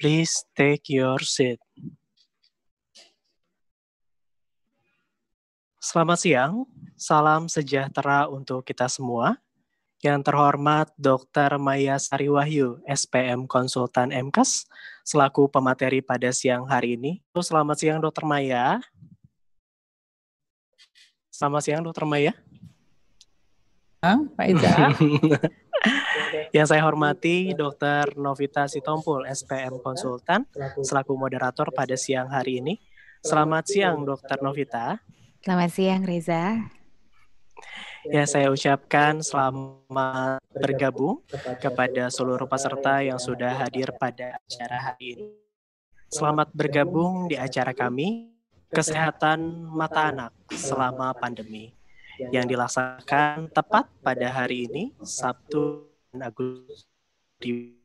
Please take your seat. Selamat siang, salam sejahtera untuk kita semua. Yang terhormat Dr. Maya Sariwahyu, SPM Konsultan MKAS, selaku pemateri pada siang hari ini. Selamat siang Dr. Maya. Selamat siang Dr. Maya. Pak Iza. Yang saya hormati Dr. Novita Sitompul, SPM Konsultan, selaku moderator pada siang hari ini. Selamat siang Dr. Novita. Selamat siang Reza. Ya, saya ucapkan selamat bergabung kepada seluruh peserta yang sudah hadir pada acara hari ini. Selamat bergabung di acara kami, Kesehatan Mata Anak selama pandemi, yang dilaksanakan tepat pada hari ini, Sabtu Agustus di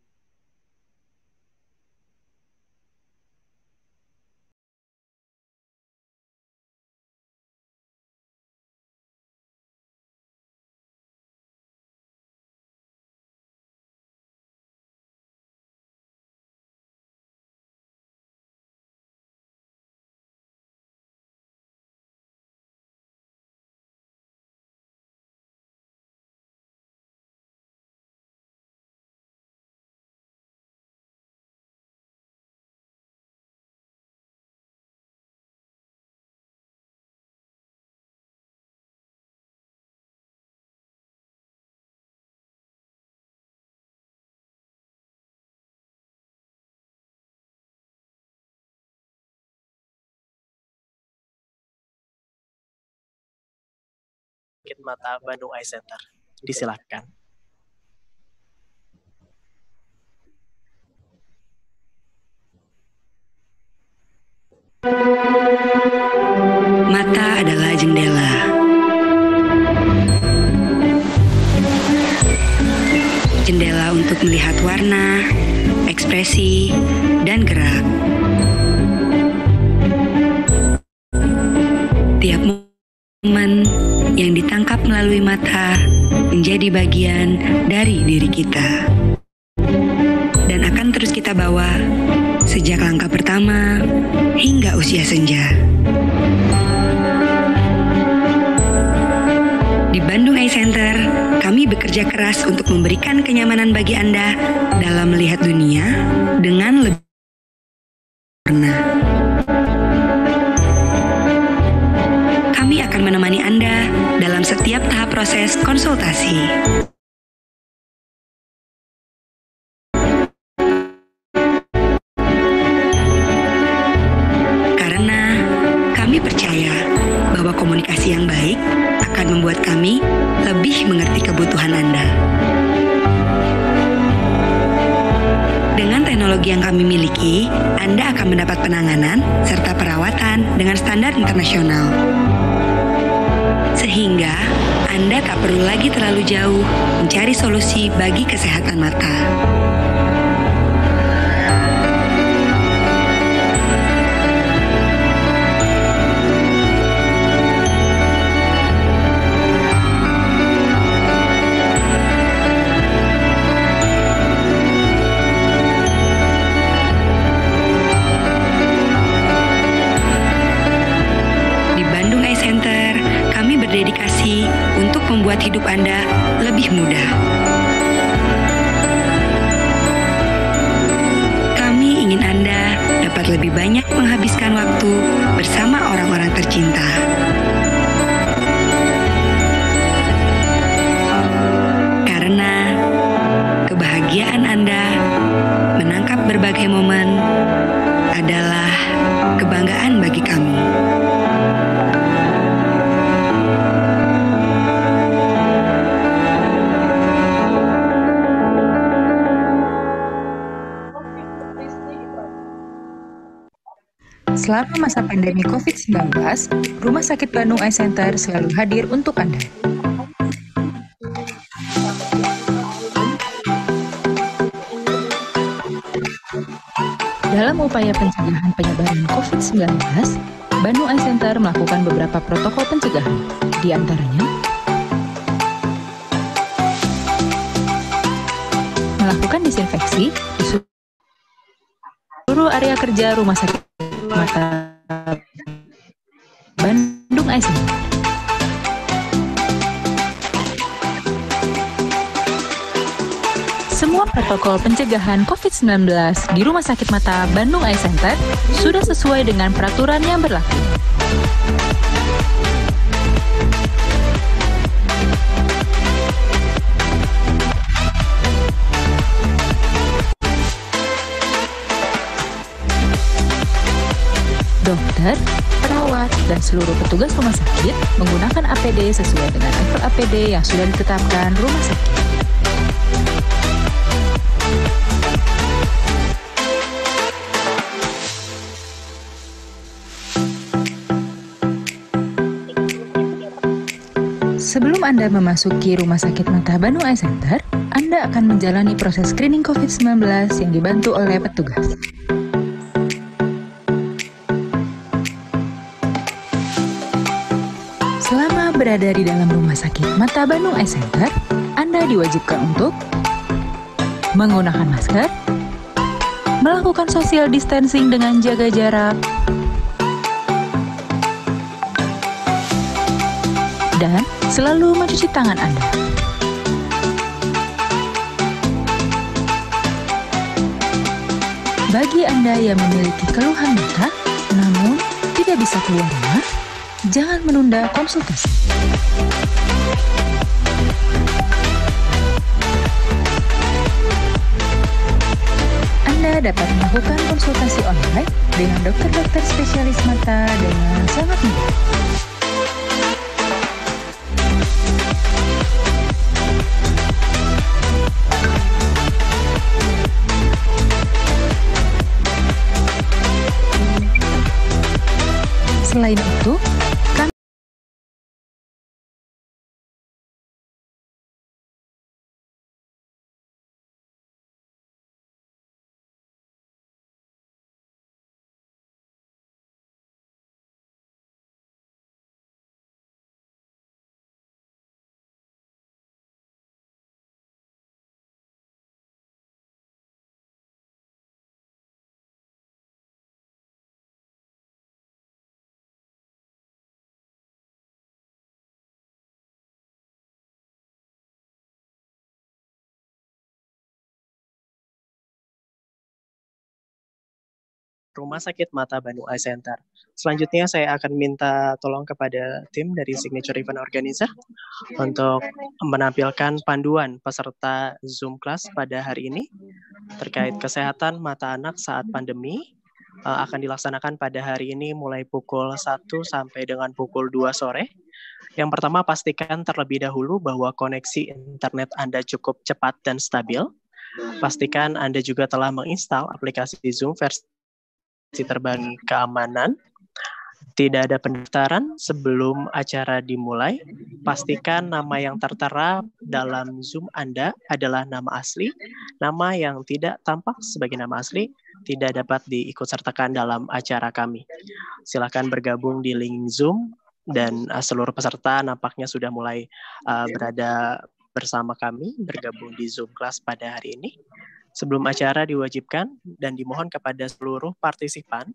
Mata Bandung Eye Center. Disilakan. Mata adalah jendela. Jendela untuk melihat warna, ekspresi, dan gerak. Tiap momen yang ditangkap melalui mata menjadi bagian dari diri kita. Dan akan terus kita bawa sejak langkah pertama hingga usia senja. Di Bandung Eye Center, kami bekerja keras untuk memberikan kenyamanan bagi Anda dalam melihat dunia dengan lebih warna. Kami akan menemani Anda dalam setiap tahap proses konsultasi. Karena kami percaya bahwa komunikasi yang baik akan membuat kami lebih mengerti kebutuhan Anda. Dengan teknologi yang kami miliki, Anda akan mendapat penanganan serta perawatan dengan standar internasional. Sehingga Anda tak perlu lagi terlalu jauh mencari solusi bagi kesehatan mata. Berdedikasi untuk membuat hidup Anda lebih mudah. Kami ingin Anda dapat lebih banyak menghabiskan waktu bersama orang-orang tercinta. Karena kebahagiaan Anda menangkap berbagai momen adalah kebanggaan bagi kami. Selama masa pandemi COVID-19, Rumah Sakit Bandung Eye Center selalu hadir untuk Anda. Dalam upaya pencegahan penyebaran COVID-19, Bandung Eye Center melakukan beberapa protokol pencegahan, di antaranya melakukan disinfeksi seluruh area kerja Rumah Sakit Mata Bandung Eye Center. Semua protokol pencegahan COVID-19 di Rumah Sakit Mata Bandung Eye Center sudah sesuai dengan peraturan yang berlaku. Dokter, perawat, dan seluruh petugas rumah sakit menggunakan APD sesuai dengan level APD yang sudah ditetapkan rumah sakit. Sebelum Anda memasuki Rumah Sakit Mata Bandung Eye Center, Anda akan menjalani proses screening COVID-19 yang dibantu oleh petugas. Selama berada di dalam Rumah Sakit Mata Bandung Eye Center, Anda diwajibkan untuk menggunakan masker, melakukan social distancing dengan jaga jarak, dan selalu mencuci tangan Anda. Bagi Anda yang memiliki keluhan mata, namun tidak bisa keluar rumah, jangan menunda konsultasi. Anda dapat melakukan konsultasi online dengan dokter-dokter spesialis mata dengan sangat mudah. Selain itu, Rumah Sakit Mata Bandung Eye Center. Selanjutnya saya akan minta tolong kepada tim dari Signature Event Organizer untuk menampilkan panduan peserta Zoom Class pada hari ini terkait kesehatan mata anak saat pandemi. Akan dilaksanakan pada hari ini mulai pukul 1 sampai dengan pukul 2 sore. Yang pertama, pastikan terlebih dahulu bahwa koneksi internet Anda cukup cepat dan stabil. Pastikan Anda juga telah menginstal aplikasi Zoom versi terbaru keamanan. Tidak ada pendaftaran sebelum acara dimulai. Pastikan nama yang tertera dalam Zoom Anda adalah nama asli. Nama yang tidak tampak sebagai nama asli tidak dapat diikutsertakan dalam acara kami. Silakan bergabung di link Zoom dan seluruh peserta nampaknya sudah mulai berada bersama kami bergabung di Zoom Class pada hari ini. Sebelum acara diwajibkan dan dimohon kepada seluruh partisipan,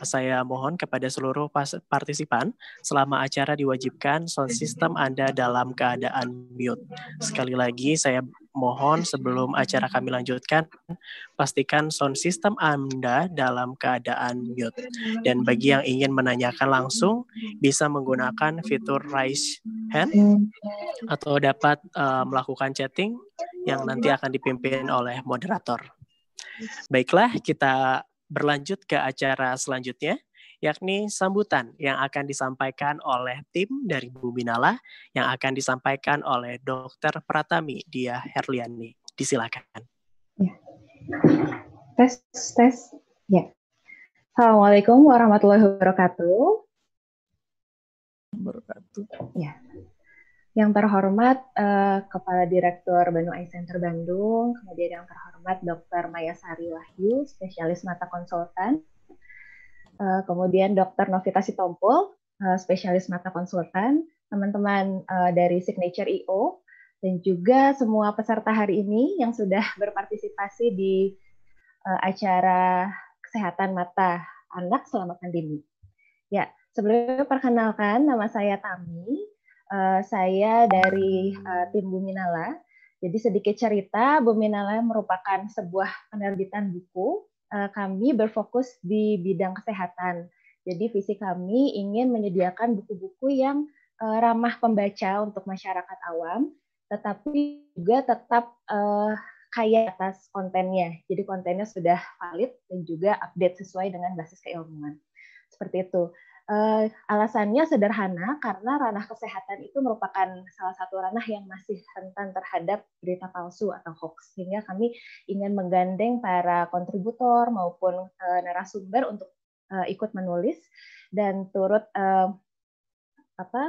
saya mohon kepada seluruh partisipan selama acara diwajibkan sound system Anda dalam keadaan mute. Sekali lagi saya mohon sebelum acara kami lanjutkan, pastikan sound system Anda dalam keadaan mute. Dan bagi yang ingin menanyakan langsung, bisa menggunakan fitur raise hand atau dapat melakukan chatting yang nanti akan dipimpin oleh moderator. Baiklah, kita berlanjut ke acara selanjutnya, yakni sambutan yang akan disampaikan oleh tim dari Bumi Nala yang akan disampaikan oleh Dr. Pratami Dia Herliani. Disilakan. Ya. Tes. Ya. Assalamualaikum warahmatullahi wabarakatuh. Ya. Yang terhormat Kepala Direktur Bandung Eye Center Bandung, kemudian yang terhormat Dr. Maya Sari Wahyu, spesialis mata konsultan, kemudian Dr. Novita Sitompul, spesialis mata konsultan, teman-teman dari Signature IO, dan juga semua peserta hari ini yang sudah berpartisipasi di acara kesehatan mata anak selama pandemi. Ya, sebelumnya perkenalkan, nama saya Tami. Saya dari tim Buminala. Jadi sedikit cerita, Buminala merupakan sebuah penerbitan buku. Kami berfokus di bidang kesehatan. Jadi visi kami ingin menyediakan buku-buku yang ramah pembaca untuk masyarakat awam, tetapi juga tetap kaya atas kontennya. Jadi kontennya sudah valid dan juga update sesuai dengan basis keilmuan. Seperti itu. Alasannya sederhana karena ranah kesehatan itu merupakan salah satu ranah yang masih rentan terhadap berita palsu atau hoax, sehingga kami ingin menggandeng para kontributor maupun narasumber untuk ikut menulis dan turut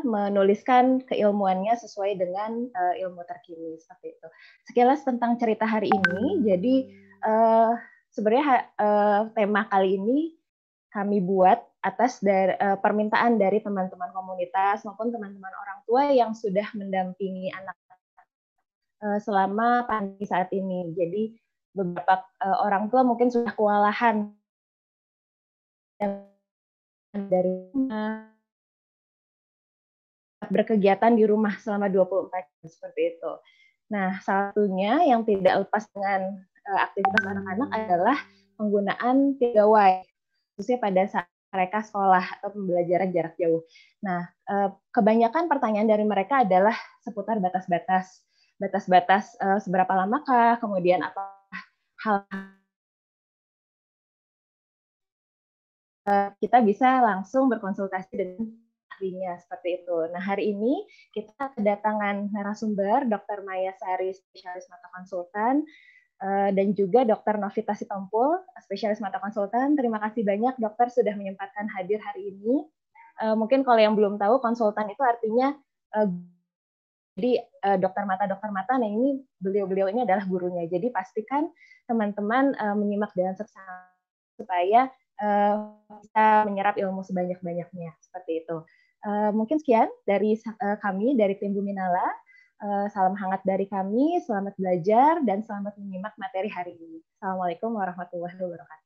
menuliskan keilmuannya sesuai dengan ilmu terkini, seperti itu. Sekilas tentang cerita hari ini. Jadi sebenarnya tema kali ini kami buat atas dari permintaan dari teman-teman komunitas maupun teman-teman orang tua yang sudah mendampingi anak selama pandemi saat ini. Jadi beberapa orang tua mungkin sudah kewalahan dari rumah, berkegiatan di rumah selama 24 jam seperti itu. Nah, satunya yang tidak lepas dengan aktivitas anak-anak adalah penggunaan gawai, khususnya pada saat mereka sekolah atau pembelajaran jarak jauh. Nah, kebanyakan pertanyaan dari mereka adalah seputar batas-batas seberapa lamakah, kemudian apa hal kita bisa langsung berkonsultasi dengan ahlinya, seperti itu. Nah, hari ini kita kedatangan narasumber Dr. Maya Sari, spesialis mata konsultan, dan juga Dr. Novita Sitompul, spesialis mata konsultan. Terima kasih banyak dokter sudah menyempatkan hadir hari ini. Mungkin kalau yang belum tahu, konsultan itu artinya jadi dokter mata. Nah, ini beliau ini adalah gurunya. Jadi pastikan teman-teman menyimak dengan seksama supaya bisa menyerap ilmu sebanyak-banyaknya, seperti itu. Mungkin sekian dari kami dari tim Buminala. Salam hangat dari kami, selamat belajar, dan selamat menyimak materi hari ini. Assalamualaikum warahmatullahi wabarakatuh.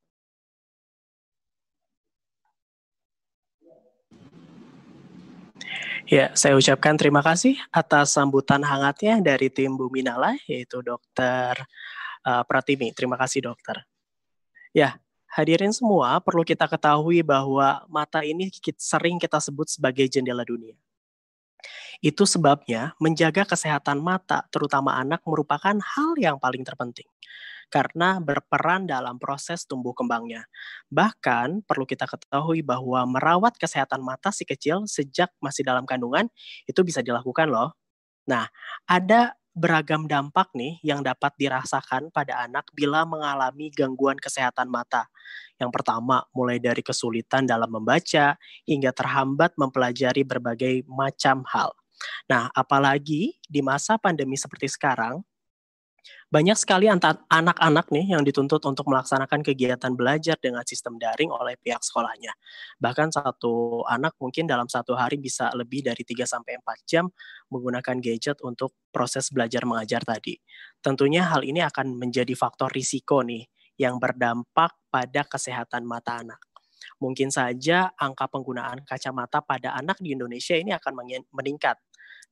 Ya, saya ucapkan terima kasih atas sambutan hangatnya dari tim Buminala, yaitu Dr. Pratimi. Terima kasih, dokter. Ya, hadirin semua, perlu kita ketahui bahwa mata ini sering kita sebut sebagai jendela dunia. Itu sebabnya menjaga kesehatan mata, terutama anak, merupakan hal yang paling terpenting karena berperan dalam proses tumbuh kembangnya. Bahkan perlu kita ketahui bahwa merawat kesehatan mata si kecil sejak masih dalam kandungan itu bisa dilakukan loh. Nah, ada beragam dampak nih yang dapat dirasakan pada anak bila mengalami gangguan kesehatan mata. Yang pertama, mulai dari kesulitan dalam membaca hingga terhambat mempelajari berbagai macam hal. Nah, apalagi di masa pandemi seperti sekarang, banyak sekali anak-anak nih yang dituntut untuk melaksanakan kegiatan belajar dengan sistem daring oleh pihak sekolahnya. Bahkan satu anak mungkin dalam satu hari bisa lebih dari 3-4 jam menggunakan gadget untuk proses belajar mengajar tadi. Tentunya hal ini akan menjadi faktor risiko nih yang berdampak pada kesehatan mata anak. Mungkin saja angka penggunaan kacamata pada anak di Indonesia ini akan meningkat.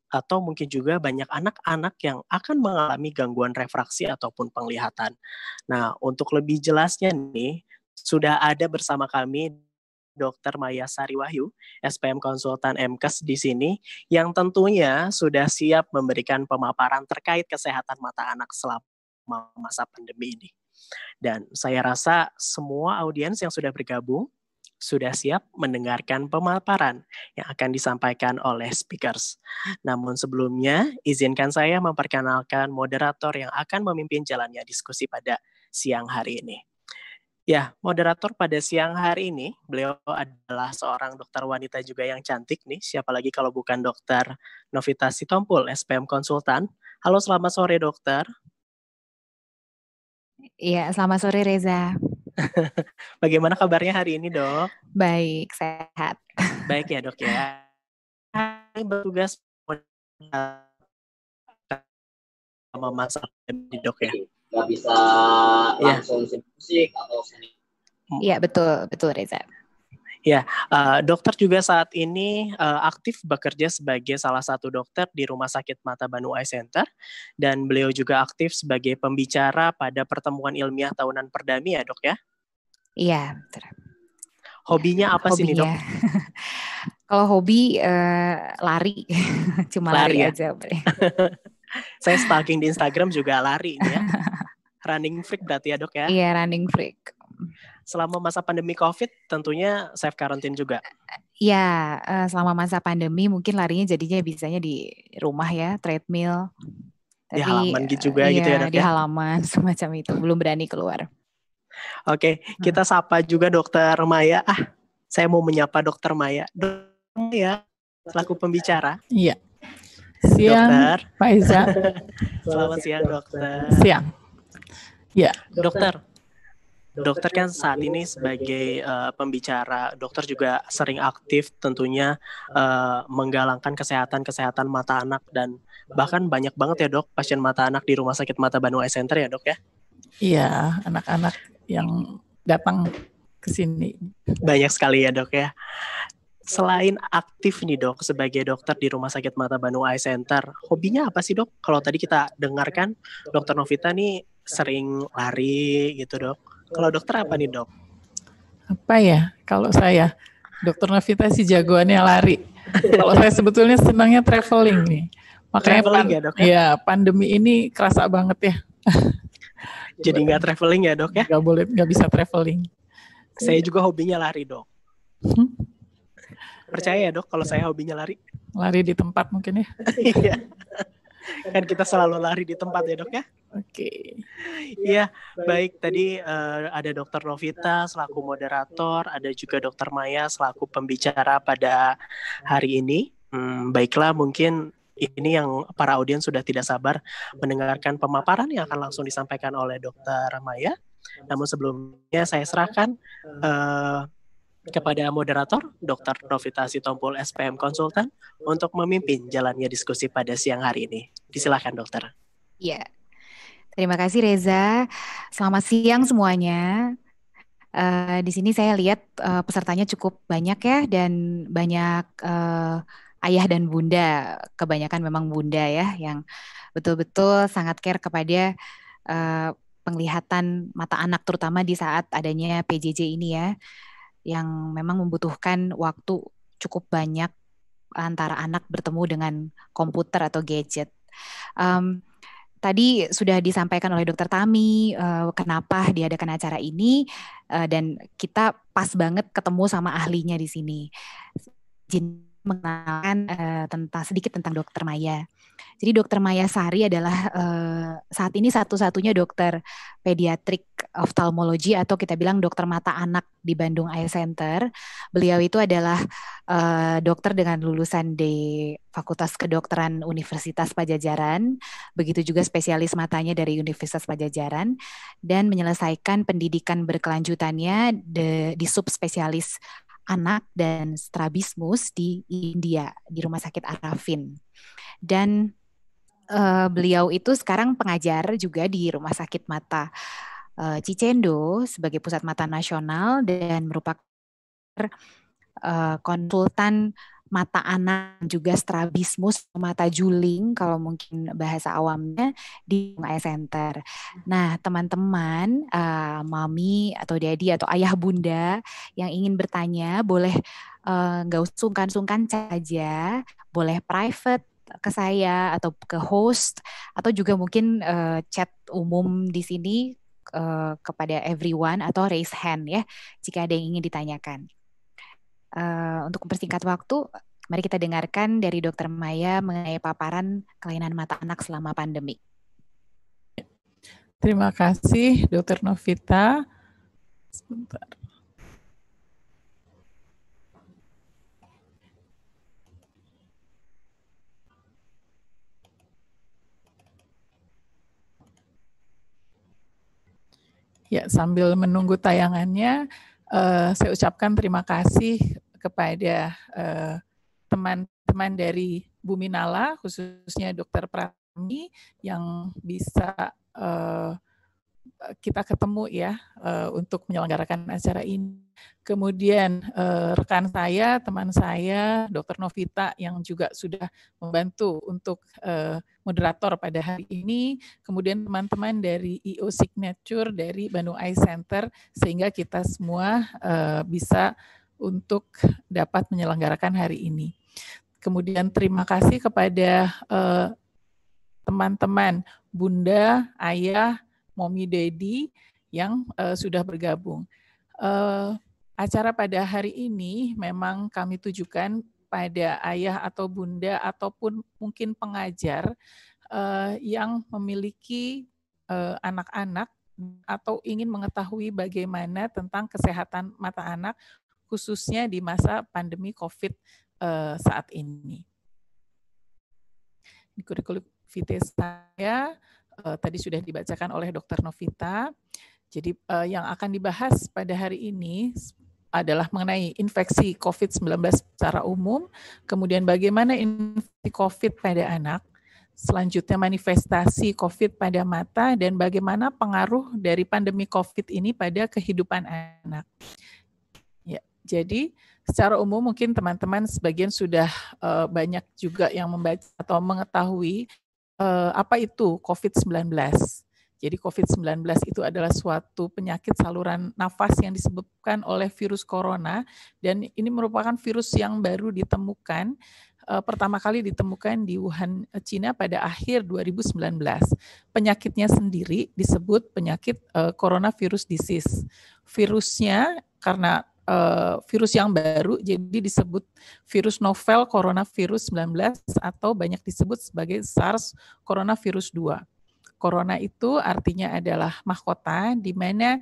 Atau mungkin juga banyak anak-anak yang akan mengalami gangguan refraksi ataupun penglihatan. Nah, untuk lebih jelasnya nih, sudah ada bersama kami Dr. Maya Sari Wahyu, SPM Konsultan MKes di sini, yang tentunya sudah siap memberikan pemaparan terkait kesehatan mata anak selama masa pandemi ini. Dan saya rasa semua audiens yang sudah bergabung sudah siap mendengarkan pemaparan yang akan disampaikan oleh speakers. Namun sebelumnya, izinkan saya memperkenalkan moderator yang akan memimpin jalannya diskusi pada siang hari ini. Ya, moderator pada siang hari ini, beliau adalah seorang dokter wanita juga yang cantik nih, siapa lagi kalau bukan Dr. Novita Sitompul, SPM Konsultan. Halo, selamat sore dokter. Iya, selamat sore Reza. Bagaimana kabarnya hari ini, Dok? Baik, sehat. Baik ya, Dok ya. Ini bertugas sama masa pandemi, Dok ya. nggak bisa langsung musik atau seni. Iya, betul Reza. Ya, dokter juga saat ini aktif bekerja sebagai salah satu dokter di Rumah Sakit Mata Bandung Eye Center, dan beliau juga aktif sebagai pembicara pada pertemuan ilmiah tahunan Perdami ya dok ya? Iya, betul. Hobinya apa sih nih dok? Kalau hobi lari, cuma lari ya? aja. Saya stalking di Instagram juga lari nih ya. Running freak berarti ya dok ya? Iya, running freak. Selama masa pandemi COVID tentunya self quarantine juga? Iya, selama masa pandemi mungkin larinya jadinya bisanya di rumah ya, treadmill. Di halaman gitu juga gitu ya dok ya? Di halaman semacam itu, belum berani keluar. Oke, kita sapa juga Dokter Maya. Saya mau menyapa Dokter Maya. Dokter Maya, selaku pembicara. Iya. Siang, dokter. Pak Iza. Selamat siang, dokter. Siang. Ya. Dokter kan saat ini sebagai pembicara, dokter juga sering aktif tentunya menggalangkan kesehatan mata anak, dan bahkan banyak banget ya dok pasien mata anak di Rumah Sakit Mata Bandung Eye Center ya dok ya? Iya, anak-anak yang datang ke sini. Banyak sekali ya dok ya. Selain aktif nih dok sebagai dokter di Rumah Sakit Mata Bandung Eye Center, hobinya apa sih dok? Kalau tadi kita dengarkan Dokter Novita nih sering lari gitu dok. Kalau dokter apa nih dok? Apa ya? Kalau saya, Dokter Novita sih jagoannya lari. Kalau saya sebetulnya senangnya traveling nih. Makanya ya, dok, ya pandemi ini kerasa banget ya. Jadi nggak traveling ya dok ya? Nggak bisa traveling. Saya juga hobinya lari dok. Percaya ya dok kalau saya hobinya lari? Lari di tempat mungkin ya? Iya. Kan kita selalu lari di tempat ya dok ya? Oke. Iya, baik. Tadi ada Dokter Novita selaku moderator, ada juga Dokter Maya selaku pembicara pada hari ini. Baiklah, mungkin ini yang para audiens sudah tidak sabar mendengarkan pemaparan yang akan langsung disampaikan oleh Dokter Maya. Namun sebelumnya saya serahkan kepada moderator Dr. Novita Sitompul SPM Konsultan untuk memimpin jalannya diskusi pada siang hari ini. Disilakan dokter. Iya, terima kasih Reza. Selamat siang semuanya. Di sini saya lihat pesertanya cukup banyak ya, dan banyak ayah dan bunda, kebanyakan memang bunda ya, yang betul-betul sangat care kepada penglihatan mata anak, terutama di saat adanya PJJ ini ya, yang memang membutuhkan waktu cukup banyak antara anak bertemu dengan komputer atau gadget. Tadi sudah disampaikan oleh Dokter Tami kenapa diadakan acara ini, dan kita pas banget ketemu sama ahlinya di sini. Izin mengenalkan sedikit tentang Dokter Maya. Jadi Dokter Maya Sari adalah saat ini satu-satunya dokter pediatrik oftalmologi atau kita bilang dokter mata anak di Bandung Eye Center. Beliau itu adalah dokter dengan lulusan di Fakultas Kedokteran Universitas Padjadjaran, begitu juga spesialis matanya dari Universitas Padjadjaran, dan menyelesaikan pendidikan berkelanjutannya di subspesialis anak dan strabismus di India, di Rumah Sakit Arafin. Dan beliau itu sekarang pengajar juga di Rumah Sakit Mata Cicendo sebagai pusat mata nasional, dan merupakan konsultan mata anak juga strabismus, mata juling kalau mungkin bahasa awamnya, di Eye Center. Nah, teman-teman, mami atau daddy atau ayah bunda yang ingin bertanya boleh nggak sungkan-sungkan saja, boleh private ke saya atau ke host, atau juga mungkin chat umum di sini kepada everyone, atau raise hand ya jika ada yang ingin ditanyakan. Untuk mempersingkat waktu, mari kita dengarkan dari Dokter Maya mengenai paparan kelainan mata anak selama pandemi. Terima kasih Dokter Novita. Sebentar. Ya, sambil menunggu tayangannya, saya ucapkan terima kasih kepada teman-teman dari Buminala, khususnya Dokter Pratami, yang bisa kita ketemu ya untuk menyelenggarakan acara ini. Kemudian rekan saya, teman saya, Dr. Novita yang juga sudah membantu untuk moderator pada hari ini. Kemudian teman-teman dari IO Signature dari Bandung Eye Center, sehingga kita semua bisa untuk dapat menyelenggarakan hari ini. Kemudian terima kasih kepada teman-teman Bunda, Ayah, Momi, Dedi yang sudah bergabung. Acara pada hari ini memang kami tujukan pada ayah atau bunda ataupun mungkin pengajar yang memiliki anak-anak atau ingin mengetahui bagaimana tentang kesehatan mata anak khususnya di masa pandemi COVID saat ini. Di kurikulum vitae saya tadi sudah dibacakan oleh Dr. Novita. Jadi yang akan dibahas pada hari ini adalah mengenai infeksi COVID-19 secara umum, kemudian bagaimana infeksi COVID pada anak, selanjutnya manifestasi COVID pada mata, dan bagaimana pengaruh dari pandemi COVID ini pada kehidupan anak. Ya, jadi secara umum mungkin teman-teman sebagian sudah banyak juga yang membaca atau mengetahui apa itu COVID-19. Jadi COVID-19 itu adalah suatu penyakit saluran nafas yang disebabkan oleh virus corona, dan ini merupakan virus yang baru ditemukan, pertama kali ditemukan di Wuhan, Cina pada akhir 2019. Penyakitnya sendiri disebut penyakit coronavirus disease. Virusnya karena virus yang baru, jadi disebut virus novel coronavirus 19 atau banyak disebut sebagai SARS coronavirus 2. Corona itu artinya adalah mahkota, di mana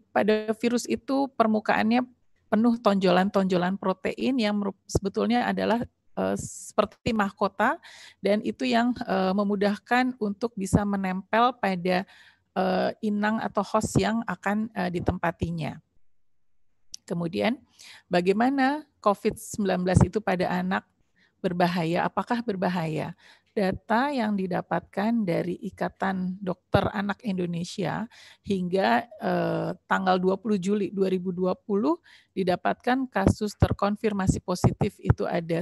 pada virus itu permukaannya penuh tonjolan-tonjolan protein yang sebetulnya adalah seperti mahkota, dan itu yang memudahkan untuk bisa menempel pada inang atau host yang akan ditempatinya. Kemudian bagaimana COVID-19 itu pada anak berbahaya? Apakah berbahaya? Data yang didapatkan dari Ikatan Dokter Anak Indonesia hingga tanggal 20 Juli 2020 didapatkan kasus terkonfirmasi positif itu ada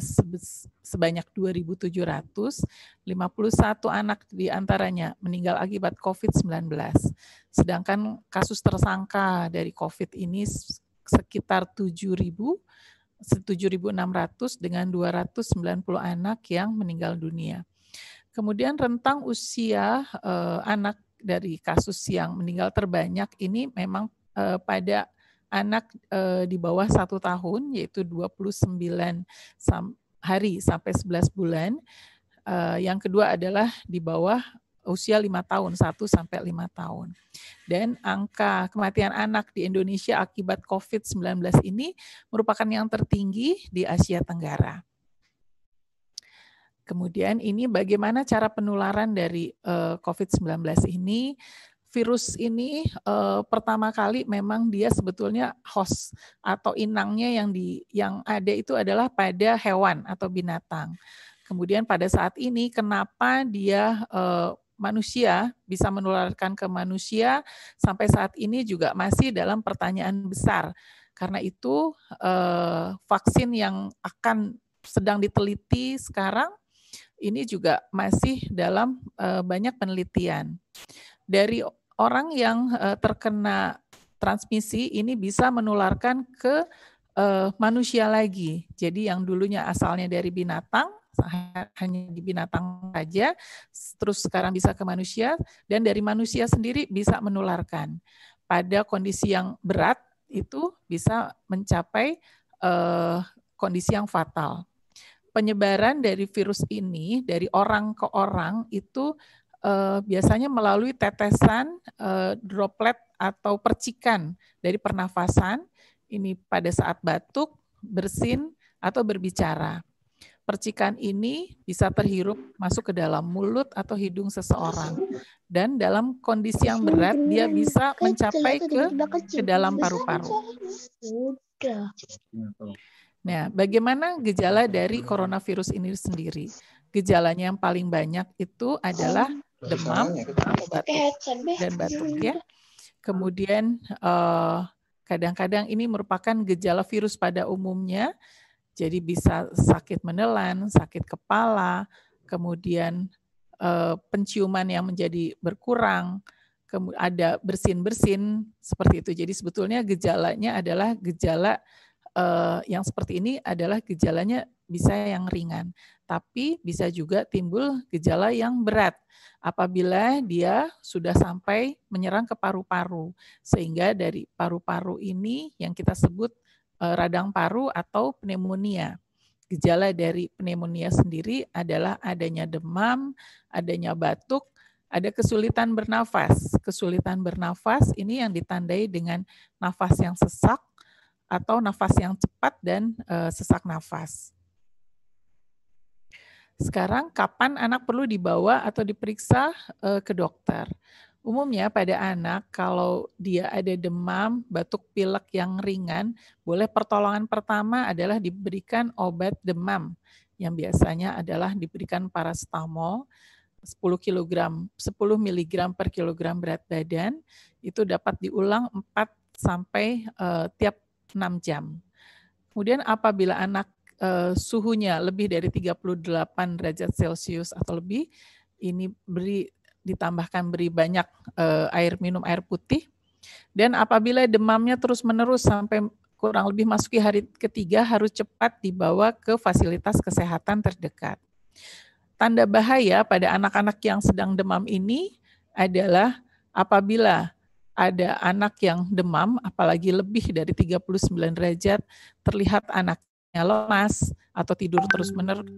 sebanyak 2.700, 51 anak diantaranya meninggal akibat COVID-19. Sedangkan kasus tersangka dari COVID ini sekitar 7.600 dengan 290 anak yang meninggal dunia. Kemudian rentang usia anak dari kasus yang meninggal terbanyak ini memang pada anak di bawah 1 tahun, yaitu 29 hari sampai 11 bulan. Yang kedua adalah di bawah usia 5 tahun, 1 sampai 5 tahun. Dan angka kematian anak di Indonesia akibat COVID-19 ini merupakan yang tertinggi di Asia Tenggara. Kemudian ini bagaimana cara penularan dari COVID-19 ini. Virus ini pertama kali memang dia sebetulnya host atau inangnya yang ada itu adalah pada hewan atau binatang. Kemudian pada saat ini kenapa dia manusia bisa menularkan ke manusia, sampai saat ini juga masih dalam pertanyaan besar. Karena itu vaksin yang akan sedang diteliti sekarang ini juga masih dalam banyak penelitian. Dari orang yang terkena transmisi ini bisa menularkan ke manusia lagi. Jadi yang dulunya asalnya dari binatang, hanya di binatang saja, terus sekarang bisa ke manusia, dan dari manusia sendiri bisa menularkan. Pada kondisi yang berat itu bisa mencapai kondisi yang fatal. Penyebaran dari virus ini dari orang ke orang itu biasanya melalui tetesan droplet atau percikan dari pernafasan, ini pada saat batuk, bersin, atau berbicara. Percikan ini bisa terhirup masuk ke dalam mulut atau hidung seseorang. Dan dalam kondisi yang berat, dia bisa mencapai ke dalam paru-paru. Nah, bagaimana gejala dari coronavirus ini sendiri? Gejalanya yang paling banyak itu adalah demam, dan batuk ya. Kemudian kadang-kadang ini merupakan gejala virus pada umumnya, jadi bisa sakit menelan, sakit kepala, kemudian penciuman yang menjadi berkurang, ada bersin-bersin seperti itu. Jadi sebetulnya gejalanya adalah gejala yang seperti ini adalah gejalanya bisa yang ringan, tapi bisa juga timbul gejala yang berat apabila dia sudah sampai menyerang ke paru-paru, sehingga dari paru-paru ini yang kita sebut radang paru atau pneumonia. Gejala dari pneumonia sendiri adalah adanya demam, adanya batuk, ada kesulitan bernafas. Kesulitan bernafas ini yang ditandai dengan nafas yang sesak atau nafas yang cepat dan sesak nafas. Sekarang kapan anak perlu dibawa atau diperiksa ke dokter? Umumnya pada anak kalau dia ada demam, batuk pilek yang ringan, boleh pertolongan pertama adalah diberikan obat demam yang biasanya adalah diberikan paracetamol 10 mg per kilogram berat badan, itu dapat diulang 4 sampai tiap 6 jam. Kemudian apabila anak suhunya lebih dari 38 derajat Celcius atau lebih, ini ditambahkan beri banyak minum air putih. Dan apabila demamnya terus-menerus sampai kurang lebih masuki hari ketiga, harus cepat dibawa ke fasilitas kesehatan terdekat. Tanda bahaya pada anak-anak yang sedang demam ini adalah apabila ada anak yang demam, apalagi lebih dari 39 derajat, terlihat anaknya lemas atau tidur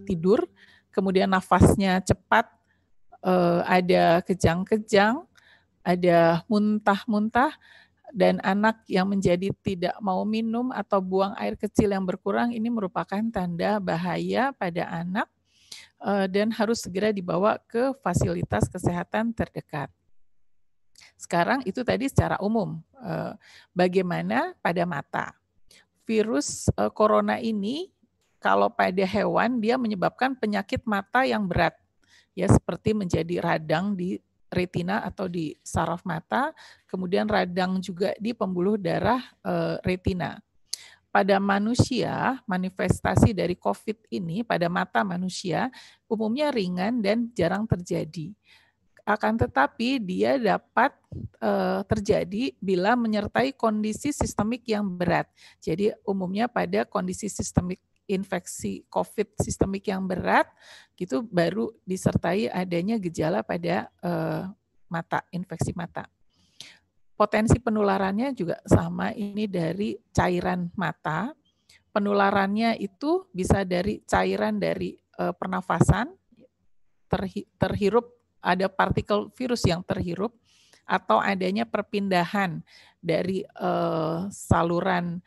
tidur, kemudian nafasnya cepat, ada kejang-kejang, ada muntah-muntah, dan anak yang menjadi tidak mau minum atau buang air kecil yang berkurang, ini merupakan tanda bahaya pada anak dan harus segera dibawa ke fasilitas kesehatan terdekat. Sekarang itu tadi secara umum. Bagaimana pada mata? Virus corona ini kalau pada hewan dia menyebabkan penyakit mata yang berat, ya seperti menjadi radang di retina atau di saraf mata, kemudian radang juga di pembuluh darah retina. Pada manusia, manifestasi dari COVID ini pada mata manusia umumnya ringan dan jarang terjadi. Akan tetapi dia dapat terjadi bila menyertai kondisi sistemik yang berat. Jadi umumnya pada kondisi sistemik infeksi COVID sistemik yang berat, gitu baru disertai adanya gejala pada mata, infeksi mata. Potensi penularannya juga sama, ini dari cairan mata. Penularannya itu bisa dari cairan dari pernafasan, terhirup, ada partikel virus yang terhirup, atau adanya perpindahan dari saluran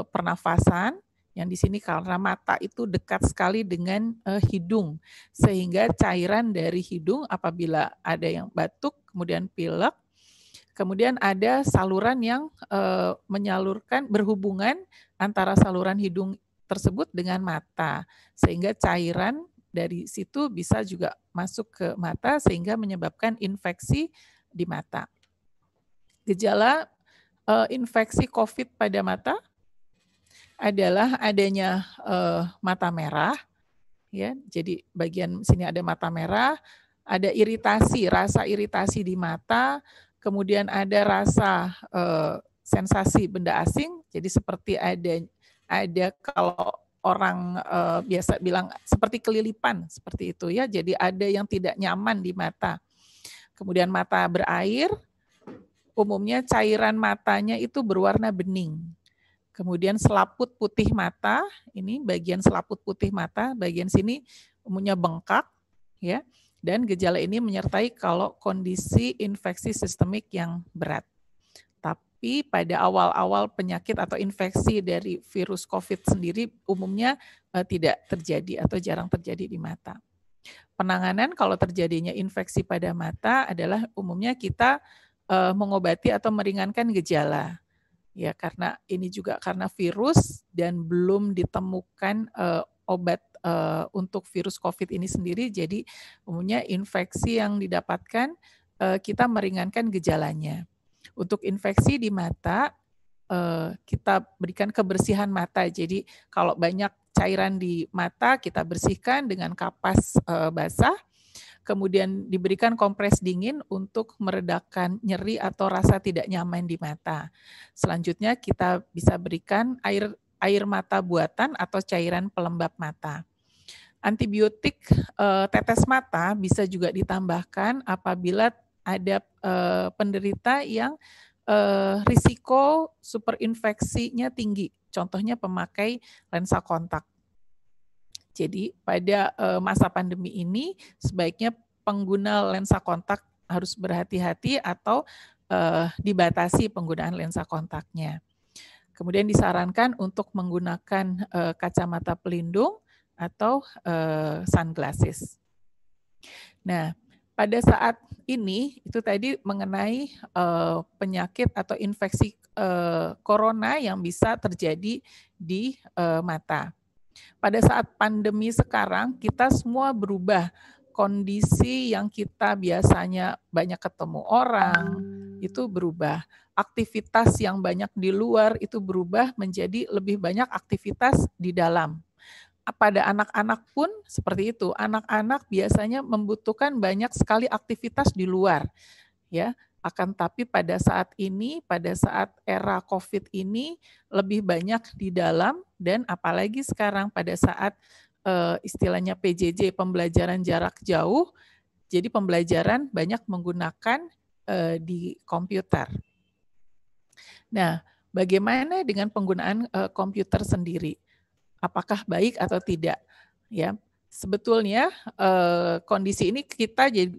pernafasan, yang di sini karena mata itu dekat sekali dengan hidung, sehingga cairan dari hidung apabila ada yang batuk, kemudian pilek, kemudian ada saluran yang menyalurkan, berhubungan antara saluran hidung tersebut dengan mata, sehingga cairan dari situ bisa juga masuk ke mata sehingga menyebabkan infeksi di mata. Gejala infeksi COVID pada mata adalah adanya mata merah, ya. Jadi bagian sini ada mata merah, ada iritasi, rasa iritasi di mata, kemudian ada rasa sensasi benda asing. Jadi seperti ada kalau orang biasa bilang seperti kelilipan, seperti itu ya. Jadi ada yang tidak nyaman di mata. Kemudian mata berair, umumnya cairan matanya itu berwarna bening. Kemudian selaput putih mata, ini bagian selaput putih mata, bagian sini umumnya bengkak, ya. Dan gejala ini menyertai kalau kondisi infeksi sistemik yang berat. Tapi pada awal-awal penyakit atau infeksi dari virus COVID sendiri umumnya tidak terjadi atau jarang terjadi di mata. Penanganan kalau terjadinya infeksi pada mata adalah umumnya kita mengobati atau meringankan gejala. Ya, karena ini juga karena virus dan belum ditemukan obat untuk virus COVID ini sendiri. Jadi umumnya infeksi yang didapatkan kita meringankan gejalanya. Untuk infeksi di mata, kita berikan kebersihan mata. Jadi kalau banyak cairan di mata, kita bersihkan dengan kapas basah. Kemudian diberikan kompres dingin untuk meredakan nyeri atau rasa tidak nyaman di mata. Selanjutnya kita bisa berikan air mata buatan atau cairan pelembab mata. Antibiotik tetes mata bisa juga ditambahkan apabila ada penderita yang risiko superinfeksinya tinggi. Contohnya pemakai lensa kontak. Jadi pada masa pandemi ini sebaiknya pengguna lensa kontak harus berhati-hati atau dibatasi penggunaan lensa kontaknya. Kemudian disarankan untuk menggunakan kacamata pelindung atau sunglasses. Nah, pada saat ini itu tadi mengenai penyakit atau infeksi corona yang bisa terjadi di mata. Pada saat pandemi sekarang, kita semua berubah. Kondisi yang kita biasanya banyak ketemu orang, itu berubah. Aktivitas yang banyak di luar itu berubah menjadi lebih banyak aktivitas di dalam. Pada anak-anak pun seperti itu. Anak-anak biasanya membutuhkan banyak sekali aktivitas di luar. Ya. Akan tapi pada saat ini, pada saat era COVID ini lebih banyak di dalam dan apalagi sekarang pada saat istilahnya PJJ, pembelajaran jarak jauh, jadi pembelajaran banyak menggunakan di komputer. Nah, bagaimana dengan penggunaan komputer sendiri? Apakah baik atau tidak? Ya, sebetulnya kondisi ini kita jadi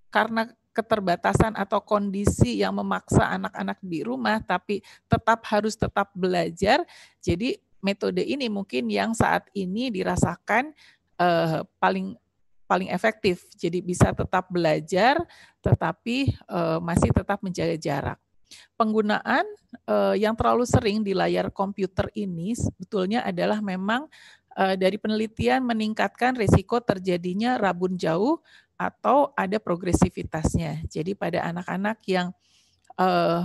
karena keterbatasan atau kondisi yang memaksa anak-anak di rumah tapi harus tetap belajar. Jadi metode ini mungkin yang saat ini dirasakan paling efektif. Jadi bisa tetap belajar tetapi masih tetap menjaga jarak. Penggunaan yang terlalu sering di layar komputer ini sebetulnya adalah memang dari penelitian meningkatkan risiko terjadinya rabun jauh atau ada progresivitasnya. Jadi pada anak-anak yang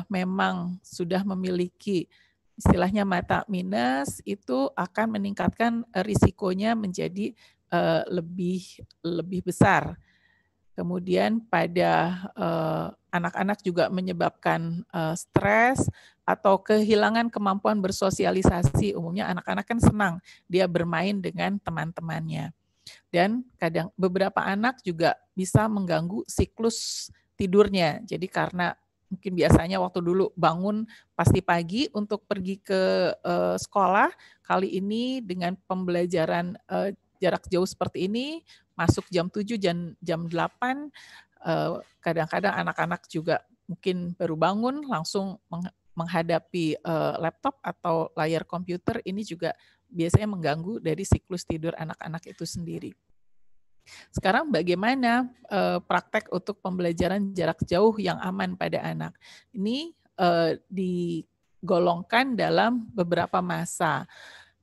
memang sudah memiliki istilahnya mata minus itu akan meningkatkan risikonya menjadi lebih besar. Kemudian pada anak-anak juga menyebabkan stres atau kehilangan kemampuan bersosialisasi. Umumnya anak-anak kan senang dia bermain dengan teman-temannya. Dan kadang beberapa anak juga bisa mengganggu siklus tidurnya. Jadi karena mungkin biasanya waktu dulu bangun pasti pagi untuk pergi ke sekolah, kali ini dengan pembelajaran jarak jauh seperti ini, masuk jam 7, jam 8, kadang-kadang anak-anak juga mungkin baru bangun langsung menghadapi laptop atau layar komputer, ini juga biasanya mengganggu dari siklus tidur anak-anak itu sendiri. Sekarang bagaimana praktek untuk pembelajaran jarak jauh yang aman pada anak? Ini digolongkan dalam beberapa masa.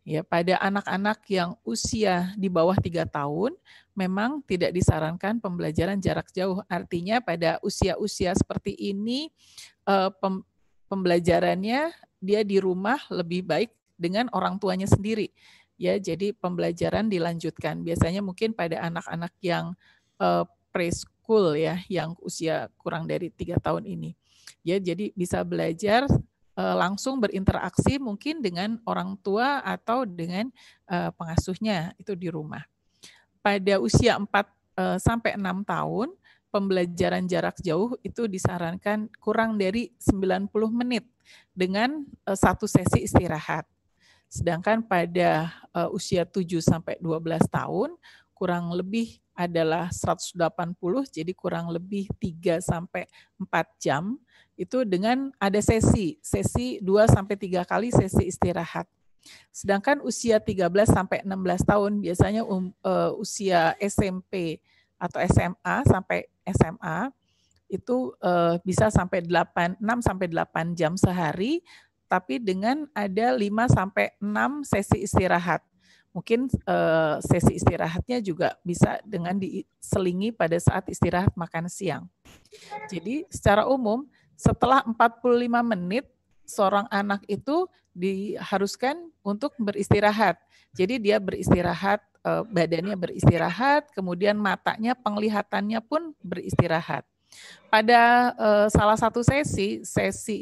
Ya, pada anak-anak yang usia di bawah 3 tahun, memang tidak disarankan pembelajaran jarak jauh. Artinya pada usia-usia seperti ini, pembelajarannya dia di rumah lebih baik dengan orang tuanya sendiri. Ya, jadi pembelajaran dilanjutkan. Biasanya mungkin pada anak-anak yang preschool ya, yang usia kurang dari 3 tahun ini. Ya, jadi bisa belajar langsung berinteraksi mungkin dengan orang tua atau dengan pengasuhnya itu di rumah. Pada usia 4 sampai 6 tahun, pembelajaran jarak jauh itu disarankan kurang dari 90 menit dengan 1 sesi istirahat. Sedangkan pada usia 7 sampai 12 tahun kurang lebih adalah 180, jadi kurang lebih 3 sampai 4 jam itu dengan ada sesi 2 sampai 3 kali sesi istirahat. Sedangkan usia 13 sampai 16 tahun biasanya usia SMP atau SMA sampai SMA itu bisa sampai 6 sampai 8 jam sehari, tapi dengan ada 5 sampai 6 sesi istirahat. Mungkin sesi istirahatnya juga bisa dengan diselingi pada saat istirahat makan siang. Jadi secara umum setelah 45 menit seorang anak itu diharuskan untuk beristirahat. Jadi dia beristirahat, badannya beristirahat, kemudian matanya, penglihatannya pun beristirahat. Pada salah satu sesi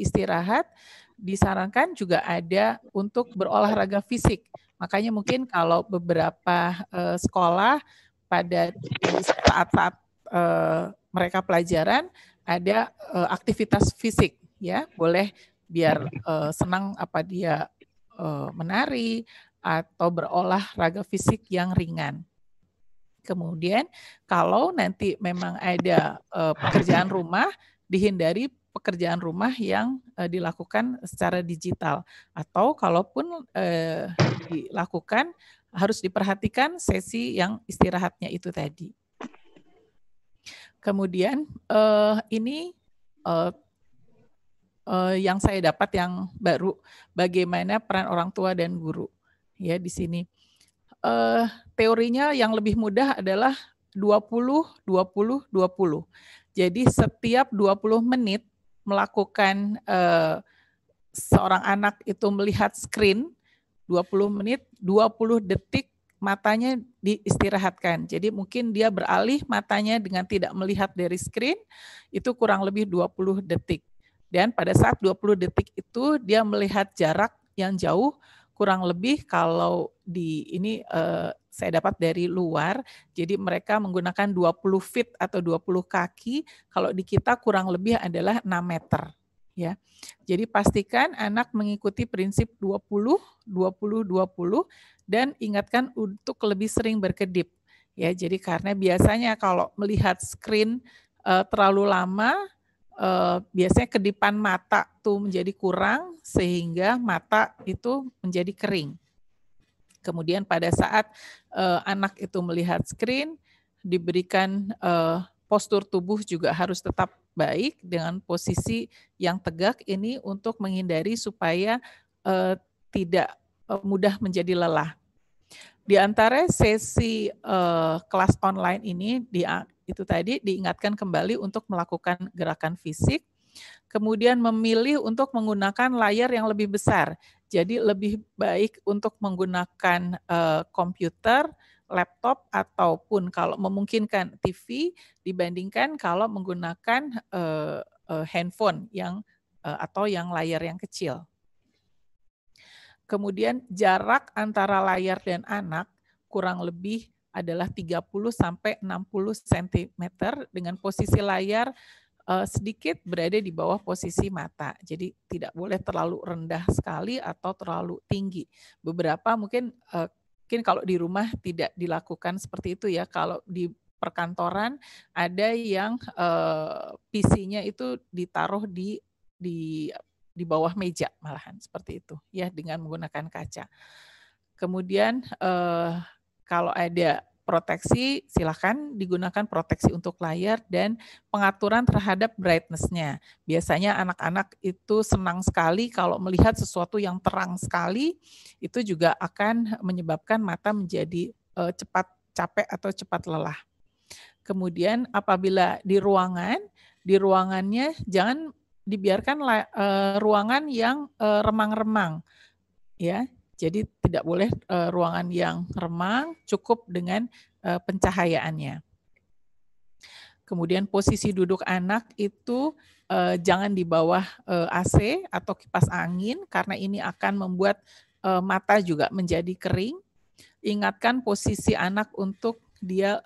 istirahat, disarankan juga ada untuk berolahraga fisik. Makanya mungkin kalau beberapa sekolah pada saat-saat mereka pelajaran ada aktivitas fisik, ya boleh biar senang apa dia menari atau berolahraga fisik yang ringan. Kemudian kalau nanti memang ada pekerjaan rumah, dihindari pekerjaan rumah yang dilakukan secara digital, atau kalaupun dilakukan harus diperhatikan sesi yang istirahatnya itu tadi. Kemudian ini yang saya dapat yang baru, bagaimana peran orang tua dan guru ya di sini. Teorinya yang lebih mudah adalah 20-20-20. Jadi setiap 20 menit melakukan seorang anak itu melihat screen 20 menit, 20 detik matanya diistirahatkan. Jadi mungkin dia beralih matanya dengan tidak melihat dari screen, itu kurang lebih 20 detik. Dan pada saat 20 detik itu dia melihat jarak yang jauh, kurang lebih kalau di ini saya dapat dari luar, jadi mereka menggunakan 20 feet atau 20 kaki, kalau di kita kurang lebih adalah 6 meter. Ya. Jadi pastikan anak mengikuti prinsip 20, 20, 20 dan ingatkan untuk lebih sering berkedip. Ya, jadi karena biasanya kalau melihat screen terlalu lama, biasanya kedipan mata tuh menjadi kurang sehingga mata itu menjadi kering. Kemudian pada saat anak itu melihat screen, diberikan postur tubuh juga harus tetap baik dengan posisi yang tegak ini untuk menghindari supaya tidak mudah menjadi lelah. Di antara sesi kelas online ini itu tadi diingatkan kembali untuk melakukan gerakan fisik, kemudian memilih untuk menggunakan layar yang lebih besar. Jadi lebih baik untuk menggunakan komputer, laptop, ataupun kalau memungkinkan TV dibandingkan kalau menggunakan handphone yang atau yang layar yang kecil. Kemudian jarak antara layar dan anak kurang lebih adalah 30 sampai 60 cm dengan posisi layar sedikit berada di bawah posisi mata. Jadi tidak boleh terlalu rendah sekali atau terlalu tinggi. Beberapa mungkin kalau di rumah tidak dilakukan seperti itu ya. Kalau di perkantoran ada yang PC-nya itu ditaruh di bawah meja malahan seperti itu ya dengan menggunakan kaca. Kemudian kalau ada proteksi, silakan digunakan proteksi untuk layar dan pengaturan terhadap brightness-nya. Biasanya anak-anak itu senang sekali kalau melihat sesuatu yang terang sekali, itu juga akan menyebabkan mata menjadi cepat capek atau cepat lelah. Kemudian apabila di ruangannya jangan dibiarkan ruangan yang remang-remang, ya. Jadi tidak boleh ruangan yang remang, cukup dengan pencahayaannya. Kemudian posisi duduk anak itu jangan di bawah AC atau kipas angin karena ini akan membuat mata juga menjadi kering. Ingatkan posisi anak untuk dia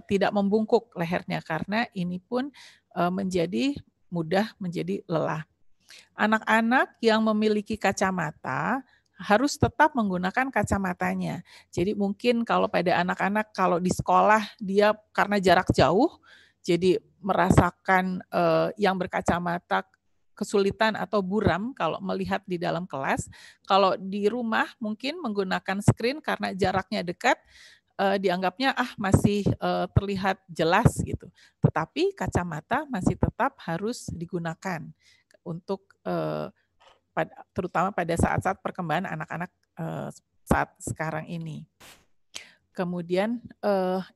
tidak membungkuk lehernya karena ini pun menjadi mudah menjadi lelah. Anak-anak yang memiliki kacamata harus tetap menggunakan kacamatanya. Jadi mungkin kalau pada anak-anak kalau di sekolah dia karena jarak jauh, jadi merasakan yang berkacamata kesulitan atau buram kalau melihat di dalam kelas. Kalau di rumah mungkin menggunakan screen karena jaraknya dekat, dianggapnya masih terlihat jelas gitu. Tetapi kacamata masih tetap harus digunakan untuk terutama pada saat-saat perkembangan anak-anak saat sekarang ini. Kemudian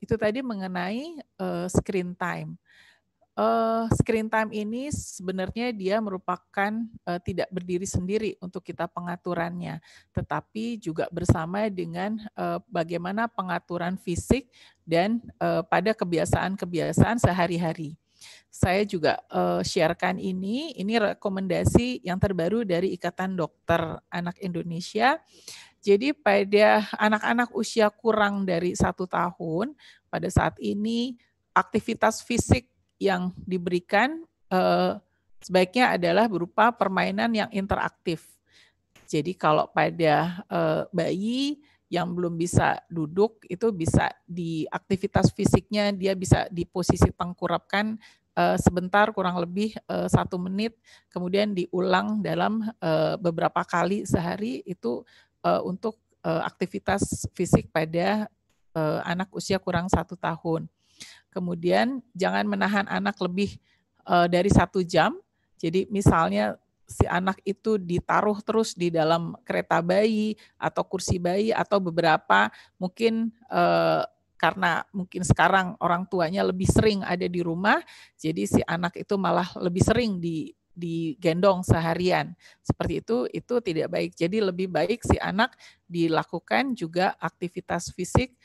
itu tadi mengenai screen time. Screen time ini sebenarnya dia merupakan tidak berdiri sendiri untuk kita pengaturannya, tetapi juga bersama dengan bagaimana pengaturan fisik dan pada kebiasaan-kebiasaan sehari-hari. Saya juga sharekan ini rekomendasi yang terbaru dari Ikatan Dokter Anak Indonesia. Jadi pada anak-anak usia kurang dari 1 tahun, pada saat ini aktivitas fisik yang diberikan sebaiknya adalah berupa permainan yang interaktif. Jadi kalau pada bayi yang belum bisa duduk, itu bisa di aktivitas fisiknya dia bisa di posisi tengkurapkan sebentar, kurang lebih 1 menit, kemudian diulang dalam beberapa kali sehari, itu untuk aktivitas fisik pada anak usia kurang 1 tahun. Kemudian jangan menahan anak lebih dari 1 jam. Jadi misalnya si anak itu ditaruh terus di dalam kereta bayi atau kursi bayi, atau beberapa mungkin karena mungkin sekarang orang tuanya lebih sering ada di rumah, jadi si anak itu malah lebih sering digendong seharian. Seperti itu tidak baik. Jadi lebih baik si anak dilakukan juga aktivitas fisik,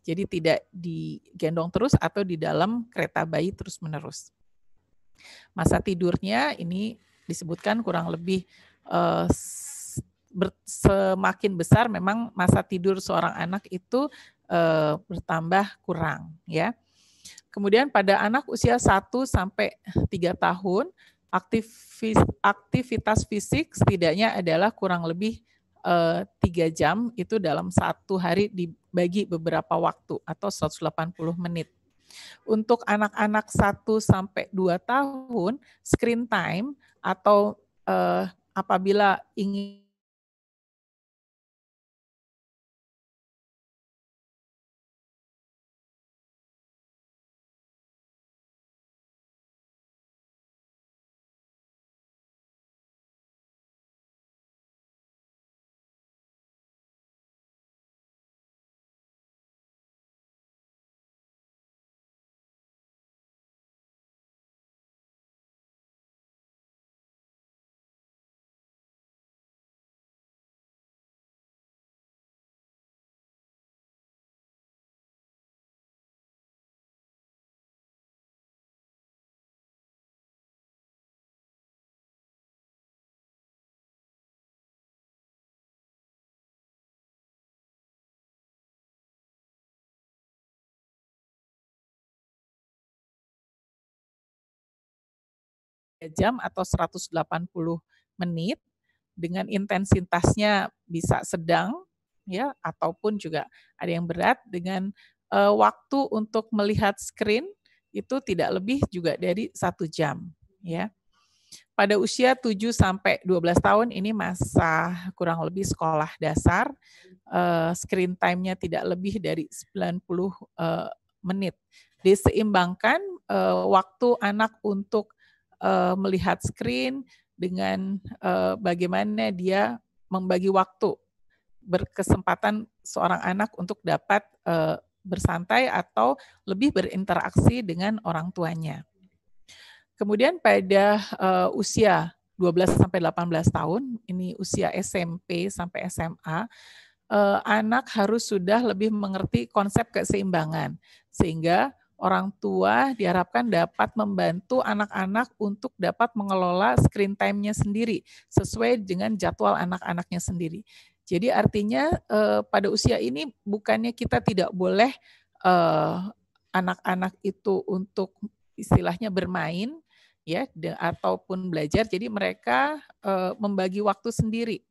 jadi tidak digendong terus atau di dalam kereta bayi terus-menerus. Masa tidurnya ini disebutkan kurang lebih semakin besar memang masa tidur seorang anak itu bertambah kurang, ya. Kemudian pada anak usia 1 sampai 3 tahun, aktivitas fisik setidaknya adalah kurang lebih 3 jam, itu dalam 1 hari dibagi beberapa waktu atau 180 menit. Untuk anak-anak 1 sampai 2 tahun, screen time atau apabila ingin jam atau 180 menit dengan intensitasnya bisa sedang, ya, ataupun juga ada yang berat, dengan waktu untuk melihat screen itu tidak lebih juga dari 1 jam, ya. Pada usia 7 sampai 12 tahun ini masa kurang lebih sekolah dasar, screen time-nya tidak lebih dari 90 menit. Diseimbangkan waktu anak untuk melihat screen dengan bagaimana dia membagi waktu, berkesempatan seorang anak untuk dapat bersantai atau lebih berinteraksi dengan orang tuanya. Kemudian pada usia 12 sampai 18 tahun, ini usia SMP sampai SMA, anak harus sudah lebih mengerti konsep keseimbangan, sehingga orang tua diharapkan dapat membantu anak-anak untuk dapat mengelola screen time-nya sendiri sesuai dengan jadwal anak-anaknya sendiri. Jadi artinya pada usia ini bukannya kita tidak boleh anak-anak itu untuk istilahnya bermain, ya, ataupun belajar. Jadi mereka membagi waktu sendiri,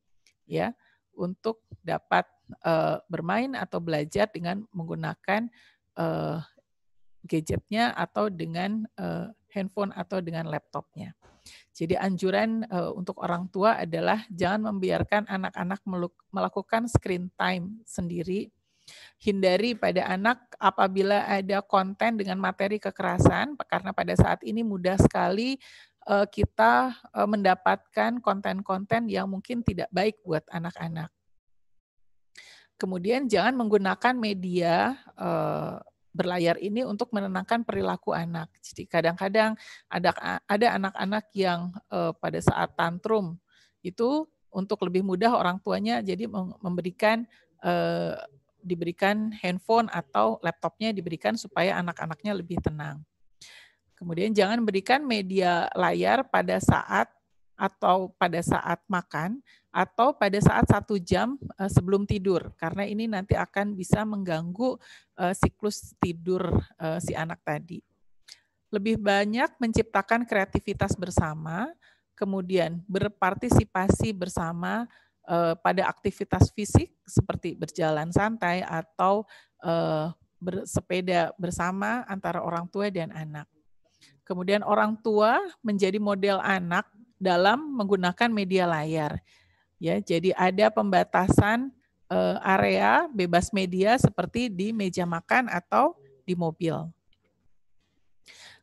ya, untuk dapat bermain atau belajar dengan menggunakan gadgetnya atau dengan handphone atau dengan laptopnya. Jadi anjuran untuk orang tua adalah jangan membiarkan anak-anak melakukan screen time sendiri, Hindari pada anak apabila ada konten dengan materi kekerasan, karena pada saat ini mudah sekali kita mendapatkan konten-konten yang mungkin tidak baik buat anak-anak. Kemudian jangan menggunakan media berlayar ini untuk menenangkan perilaku anak. Jadi kadang-kadang ada anak-anak yang pada saat tantrum itu untuk lebih mudah orang tuanya jadi diberikan handphone atau laptopnya diberikan supaya anak-anaknya lebih tenang. Kemudian jangan berikan media layar pada saat makan atau pada saat 1 jam sebelum tidur, karena ini nanti akan bisa mengganggu siklus tidur si anak tadi. Lebih banyak menciptakan kreativitas bersama, kemudian berpartisipasi bersama pada aktivitas fisik seperti berjalan santai atau bersepeda bersama antara orang tua dan anak. Kemudian orang tua menjadi model anak dalam menggunakan media layar. Ya, jadi ada pembatasan area bebas media seperti di meja makan atau di mobil.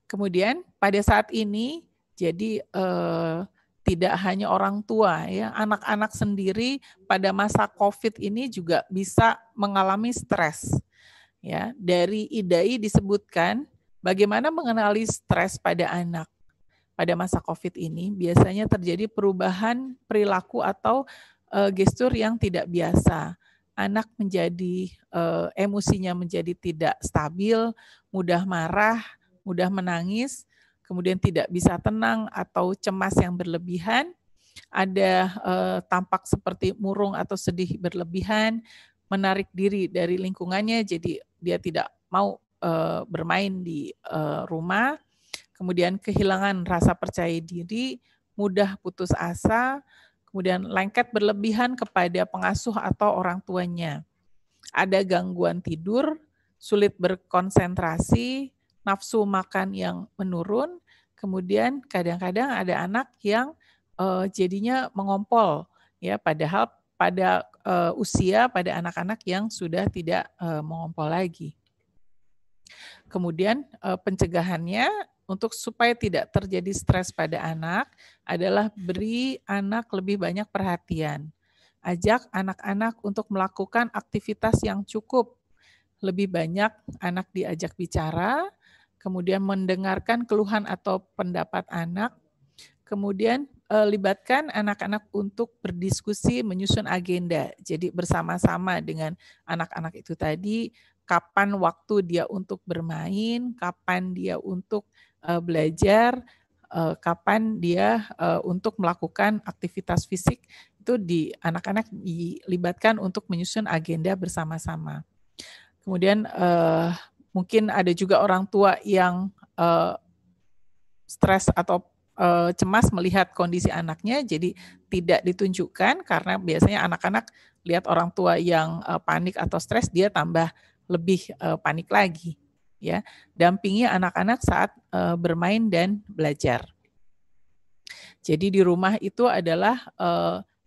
Kemudian pada saat ini jadi tidak hanya orang tua ya, anak-anak sendiri pada masa COVID ini juga bisa mengalami stres. Ya, dari IDAI disebutkan bagaimana mengenali stres pada anak. Pada masa COVID ini biasanya terjadi perubahan perilaku atau gestur yang tidak biasa. Anak menjadi emosinya menjadi tidak stabil, mudah marah, mudah menangis, kemudian tidak bisa tenang atau cemas yang berlebihan, ada tampak seperti murung atau sedih berlebihan, menarik diri dari lingkungannya, jadi dia tidak mau bermain di rumah, kemudian kehilangan rasa percaya diri, mudah putus asa, kemudian lengket berlebihan kepada pengasuh atau orang tuanya. Ada gangguan tidur, sulit berkonsentrasi, nafsu makan yang menurun, kemudian kadang-kadang ada anak yang jadinya mengompol, ya, padahal pada usia pada anak-anak yang sudah tidak mengompol lagi. Kemudian pencegahannya untuk supaya tidak terjadi stres pada anak adalah beri anak lebih banyak perhatian. Ajak anak-anak untuk melakukan aktivitas yang cukup. Lebih banyak anak diajak bicara, kemudian mendengarkan keluhan atau pendapat anak, kemudian libatkan anak-anak untuk berdiskusi, menyusun agenda. Jadi bersama-sama dengan anak-anak itu tadi, kapan waktu dia untuk bermain, kapan dia untuk belajar, kapan dia untuk melakukan aktivitas fisik, itu anak-anak dilibatkan untuk menyusun agenda bersama-sama. Kemudian mungkin ada juga orang tua yang stres atau cemas melihat kondisi anaknya, jadi tidak ditunjukkan karena biasanya anak-anak lihat orang tua yang panik atau stres, dia tambah lebih panik lagi. Ya, dampingi anak-anak saat bermain dan belajar. Jadi di rumah itu adalah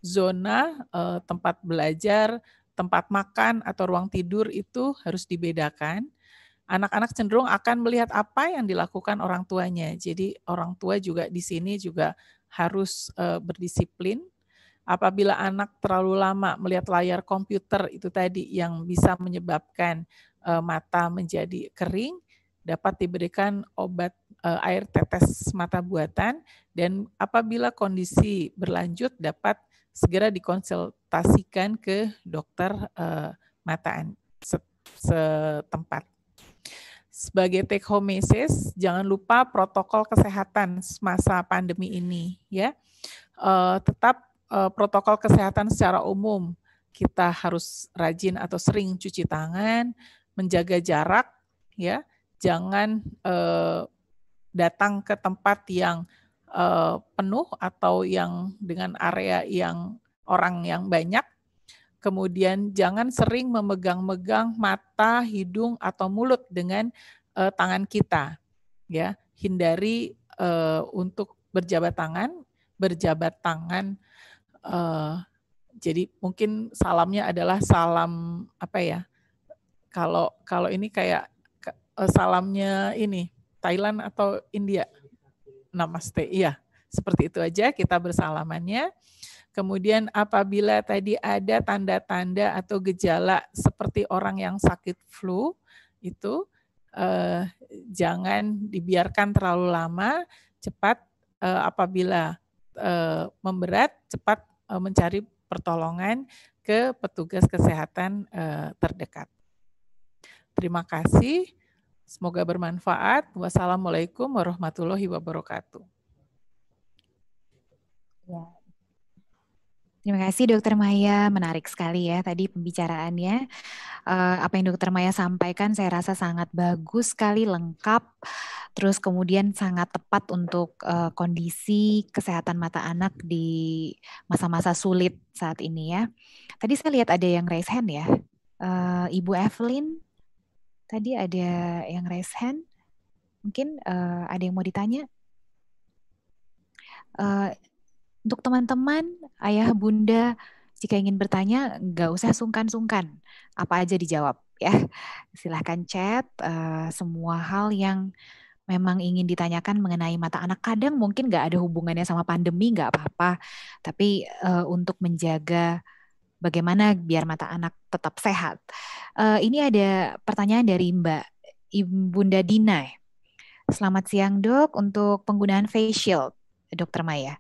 zona tempat belajar, tempat makan atau ruang tidur itu harus dibedakan. Anak-anak cenderung akan melihat apa yang dilakukan orang tuanya. Jadi orang tua juga di sini juga harus berdisiplin. Apabila anak terlalu lama melihat layar komputer itu tadi yang bisa menyebabkan mata menjadi kering, dapat diberikan obat air tetes mata buatan, dan apabila kondisi berlanjut dapat segera dikonsultasikan ke dokter mata setempat. Sebagai take home message, jangan lupa protokol kesehatan masa pandemi ini, ya. Tetap protokol kesehatan secara umum, kita harus rajin atau sering cuci tangan, menjaga jarak, ya, jangan datang ke tempat yang penuh atau yang dengan area yang orang yang banyak. Kemudian jangan sering memegang-megang mata, hidung atau mulut dengan tangan kita, ya. Hindari untuk berjabat tangan. Jadi mungkin salamnya adalah salam apa ya? Kalau ini kayak salamnya ini Thailand atau India. Namaste. Iya, seperti itu aja kita bersalamannya. Kemudian apabila tadi ada tanda-tanda atau gejala seperti orang yang sakit flu, itu jangan dibiarkan terlalu lama, cepat apabila memberat, cepat mencari pertolongan ke petugas kesehatan terdekat. Terima kasih, semoga bermanfaat. Wassalamualaikum warahmatullahi wabarakatuh. Ya. Terima kasih Dokter Maya, menarik sekali ya tadi pembicaraannya. Apa yang Dokter Maya sampaikan saya rasa sangat bagus sekali, lengkap. Terus kemudian sangat tepat untuk kondisi kesehatan mata anak di masa-masa sulit saat ini ya. Tadi saya lihat ada yang raise hand ya. Ibu Evelyn, tadi ada yang raise hand. Mungkin ada yang mau ditanya? Untuk teman-teman, ayah, bunda, jika ingin bertanya, nggak usah sungkan-sungkan. Apa aja dijawab ya. Silahkan chat semua hal yang memang ingin ditanyakan mengenai mata anak. Kadang mungkin nggak ada hubungannya sama pandemi, nggak apa-apa. Tapi untuk menjaga bagaimana biar mata anak tetap sehat. Ini ada pertanyaan dari Mbak Bunda Dina. Selamat siang dok, untuk penggunaan face shield, Dokter Maya.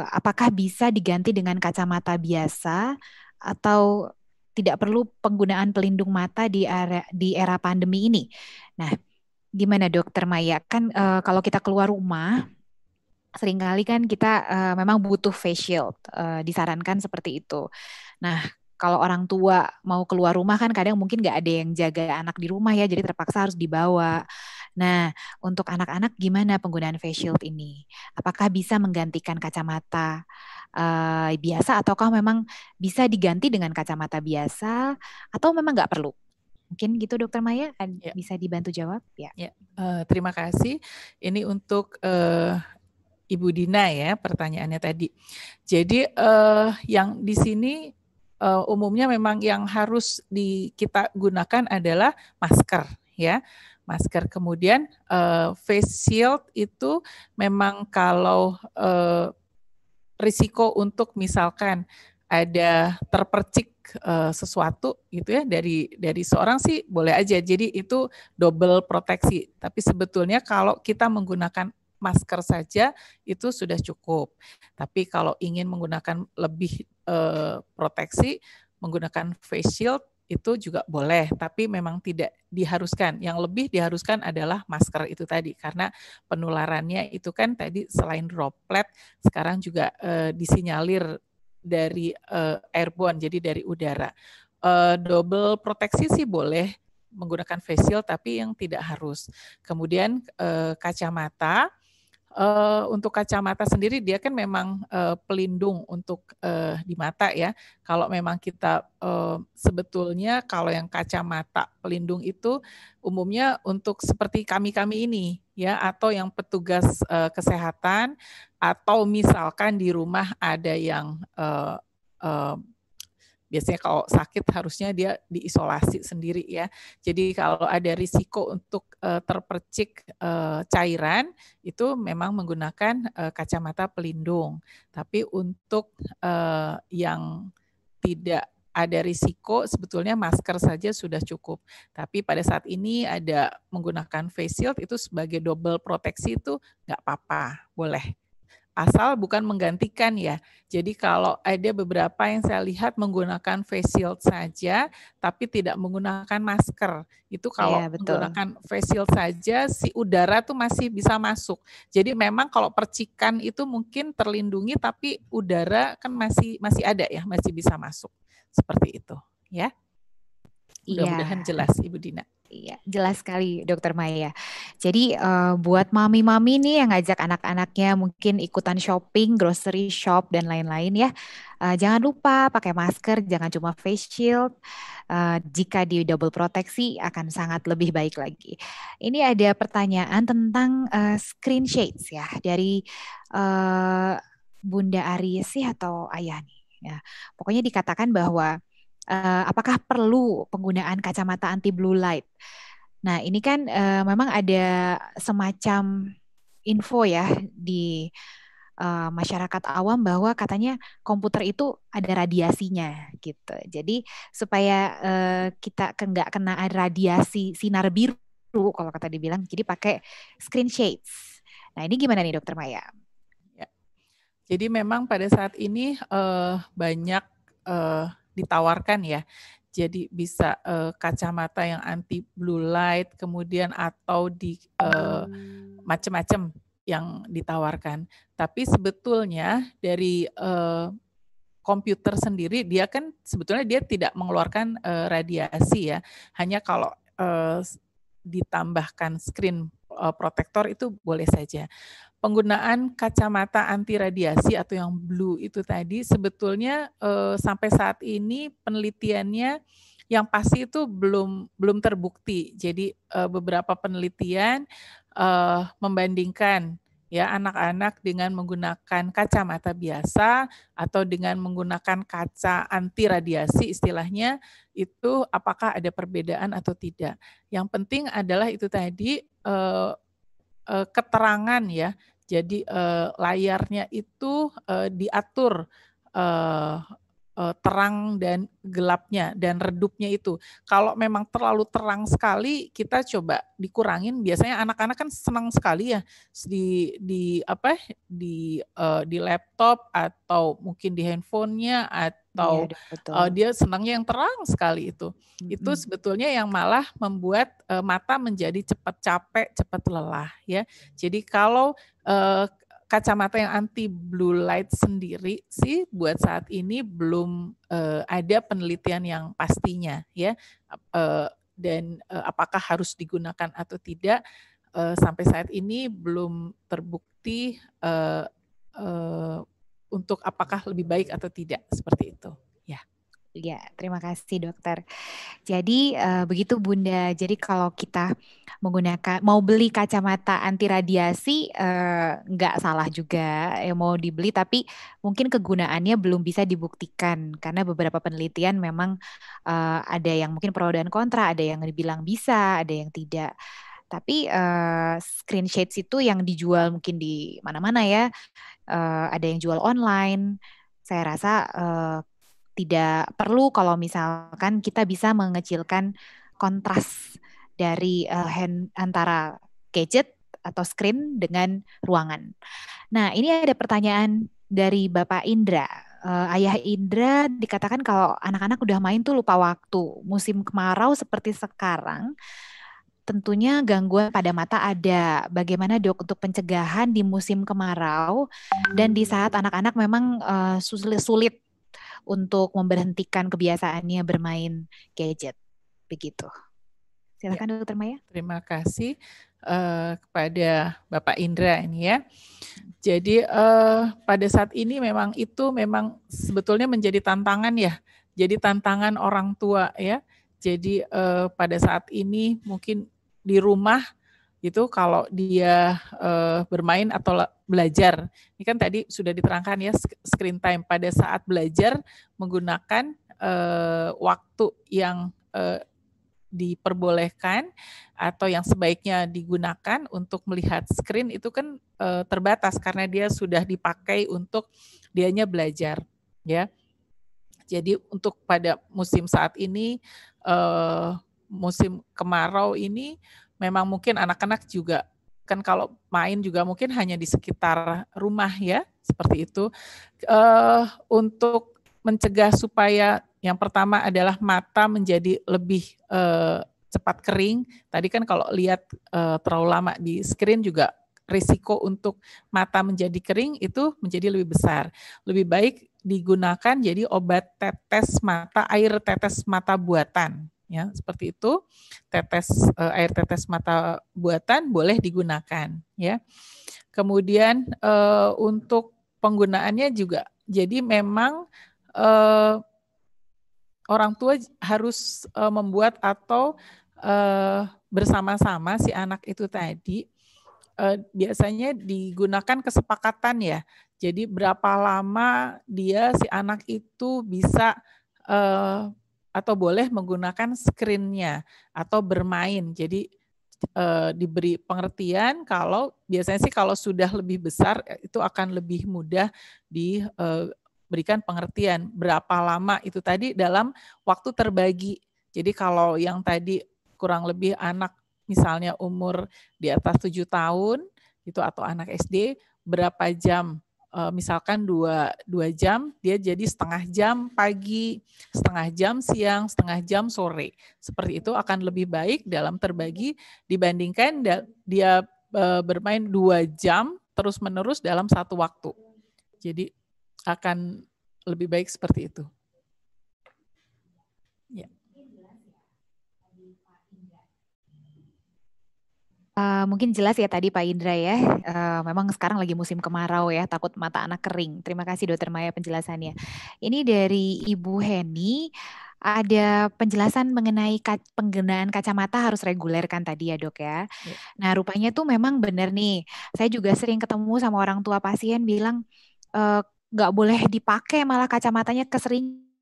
Apakah bisa diganti dengan kacamata biasa atau tidak perlu penggunaan pelindung mata di era pandemi ini? Nah, gimana Dokter Maya? Kan kalau kita keluar rumah, seringkali kan kita memang butuh face shield, disarankan seperti itu. Nah, kalau orang tua mau keluar rumah kan kadang mungkin nggak ada yang jaga anak di rumah ya, jadi terpaksa harus dibawa. Nah, untuk anak-anak gimana penggunaan face shield ini? Apakah bisa menggantikan kacamata biasa ataukah memang bisa diganti dengan kacamata biasa atau memang nggak perlu? Mungkin gitu Dokter Maya, bisa dibantu jawab? Ya. Terima kasih. Ini untuk Ibu Dina ya pertanyaannya tadi. Jadi yang di sini umumnya memang yang harus kita gunakan adalah masker ya. Masker, kemudian face shield itu memang kalau risiko untuk misalkan ada terpercik sesuatu gitu ya dari seorang sih boleh aja. Jadi itu double proteksi. Tapi sebetulnya kalau kita menggunakan masker saja itu sudah cukup. Tapi kalau ingin menggunakan lebih proteksi, menggunakan face shield itu juga boleh, tapi memang tidak diharuskan. Yang lebih diharuskan adalah masker itu tadi, karena penularannya itu kan tadi selain droplet, sekarang juga disinyalir dari airborne, jadi dari udara. Double proteksi sih boleh menggunakan face shield, tapi yang tidak harus. Kemudian kacamata. Untuk kacamata sendiri dia kan memang pelindung untuk di mata ya. Kalau memang kita sebetulnya kalau yang kacamata pelindung itu umumnya untuk seperti kami ini ya, atau yang petugas kesehatan, atau misalkan di rumah ada yang biasanya kalau sakit harusnya dia diisolasi sendiri ya. Jadi kalau ada risiko untuk terpercik cairan itu memang menggunakan kacamata pelindung. Tapi untuk yang tidak ada risiko sebetulnya masker saja sudah cukup. Tapi pada saat ini ada menggunakan face shield itu sebagai double proteksi itu nggak apa-apa, boleh. Asal bukan menggantikan ya. Jadi kalau ada beberapa yang saya lihat menggunakan face shield saja, tapi tidak menggunakan masker. Itu kalau menggunakan face shield saja, si udara tuh masih bisa masuk. Jadi memang kalau percikan itu mungkin terlindungi, tapi udara kan masih ada ya, masih bisa masuk. Seperti itu ya. Mudah-mudahan jelas Ibu Dina. Iya, jelas sekali Dokter Maya. Jadi buat mami-mami nih yang ngajak anak-anaknya mungkin ikutan shopping, grocery shop dan lain-lain ya. Jangan lupa pakai masker, jangan cuma face shield. Jika di double proteksi akan sangat lebih baik lagi. Ini ada pertanyaan tentang screen shades ya dari Bunda Aries sih atau ayah nih. Ya. Pokoknya dikatakan bahwa apakah perlu penggunaan kacamata anti blue light? Nah, ini kan memang ada semacam info ya di masyarakat awam bahwa katanya komputer itu ada radiasinya gitu. Jadi supaya kita nggak kena radiasi sinar biru kalau kata dibilang, jadi pakai screen shades. Nah, ini gimana nih Dokter Maya? Ya. Jadi memang pada saat ini banyak ditawarkan ya. Jadi bisa kacamata yang anti blue light, kemudian atau di macam-macam yang ditawarkan. Tapi sebetulnya dari komputer sendiri dia kan sebetulnya dia tidak mengeluarkan radiasi ya. Hanya kalau ditambahkan screen protektor itu boleh saja. Penggunaan kacamata anti radiasi atau yang blue itu tadi sebetulnya sampai saat ini penelitiannya yang pasti itu belum terbukti. Jadi beberapa penelitian membandingkan ya anak-anak dengan menggunakan kacamata biasa atau dengan menggunakan kaca anti radiasi istilahnya, itu apakah ada perbedaan atau tidak. Yang penting adalah itu tadi keterangan ya. Jadi layarnya itu diatur terang dan gelapnya dan redupnya itu. Kalau memang terlalu terang sekali, kita coba dikurangin. Biasanya anak-anak kan senang sekali ya di laptop atau mungkin di handphonenya atau dia senangnya yang terang sekali itu. Itu sebetulnya yang malah membuat mata menjadi cepat capek, cepat lelah ya. Jadi kalau kacamata yang anti blue light sendiri sih buat saat ini belum ada penelitian yang pastinya ya, dan apakah harus digunakan atau tidak sampai saat ini belum terbukti untuk apakah lebih baik atau tidak seperti itu ya. Ya, terima kasih dokter. Jadi begitu Bunda. Jadi kalau kita mau beli kacamata anti radiasi nggak salah juga mau dibeli, tapi mungkin kegunaannya belum bisa dibuktikan karena beberapa penelitian memang ada yang mungkin pro dan kontra, ada yang dibilang bisa, ada yang tidak. Tapi screen shades itu yang dijual mungkin di mana-mana ya, ada yang jual online. Saya rasa tidak perlu kalau misalkan kita bisa mengecilkan kontras dari antara gadget atau screen dengan ruangan. Nah, ini ada pertanyaan dari Bapak Indra. Ayah Indra dikatakan kalau anak-anak udah main tuh lupa waktu. Musim kemarau seperti sekarang, tentunya gangguan pada mata ada. Bagaimana dok untuk pencegahan di musim kemarau dan di saat anak-anak memang sulit untuk memberhentikan kebiasaannya bermain gadget, begitu. Silakan ya, Dokter Maya. Terima kasih kepada Bapak Indra ini ya. Jadi pada saat ini memang sebetulnya menjadi tantangan ya. Jadi tantangan orang tua ya. Jadi pada saat ini mungkin di rumah itu kalau dia bermain atau belajar, ini kan tadi sudah diterangkan ya screen time pada saat belajar menggunakan waktu yang diperbolehkan atau yang sebaiknya digunakan untuk melihat screen itu kan terbatas karena dia sudah dipakai untuk dianya belajar ya. Jadi untuk pada musim saat ini musim kemarau ini memang mungkin anak-anak juga kan kalau main juga mungkin hanya di sekitar rumah ya, seperti itu. Untuk mencegah supaya yang pertama adalah mata menjadi lebih cepat kering. Tadi kan kalau lihat terlalu lama di screen juga risiko untuk mata menjadi kering itu menjadi lebih besar. Lebih baik digunakan jadi obat tetes mata, air tetes mata buatan. Ya, seperti itu, air tetes mata buatan boleh digunakan ya. Kemudian untuk penggunaannya juga, jadi memang orang tua harus membuat atau bersama-sama si anak itu tadi biasanya digunakan kesepakatan ya. Jadi berapa lama si anak itu bisa atau boleh menggunakan screen-nya atau bermain. Jadi diberi pengertian kalau biasanya sih kalau sudah lebih besar itu akan lebih mudah diberikan pengertian berapa lama itu tadi dalam waktu terbagi. Jadi kalau yang tadi kurang lebih anak misalnya umur di atas 7 tahun itu atau anak SD berapa jam, misalkan 2 jam, dia jadi setengah jam pagi, setengah jam siang, setengah jam sore. Seperti itu akan lebih baik dalam terbagi dibandingkan dia bermain 2 jam terus-menerus dalam satu waktu. Jadi akan lebih baik seperti itu. Ya. Mungkin jelas ya tadi Pak Indra ya, memang sekarang lagi musim kemarau ya, takut mata anak kering. Terima kasih Dokter Maya penjelasannya. Ini dari Ibu Heni, ada penjelasan mengenai penggunaan kacamata harus reguler kan tadi ya Dok ya. Nah rupanya tuh memang benar nih, saya juga sering ketemu sama orang tua pasien bilang, nggak boleh dipakai malah kacamatanya keseringan.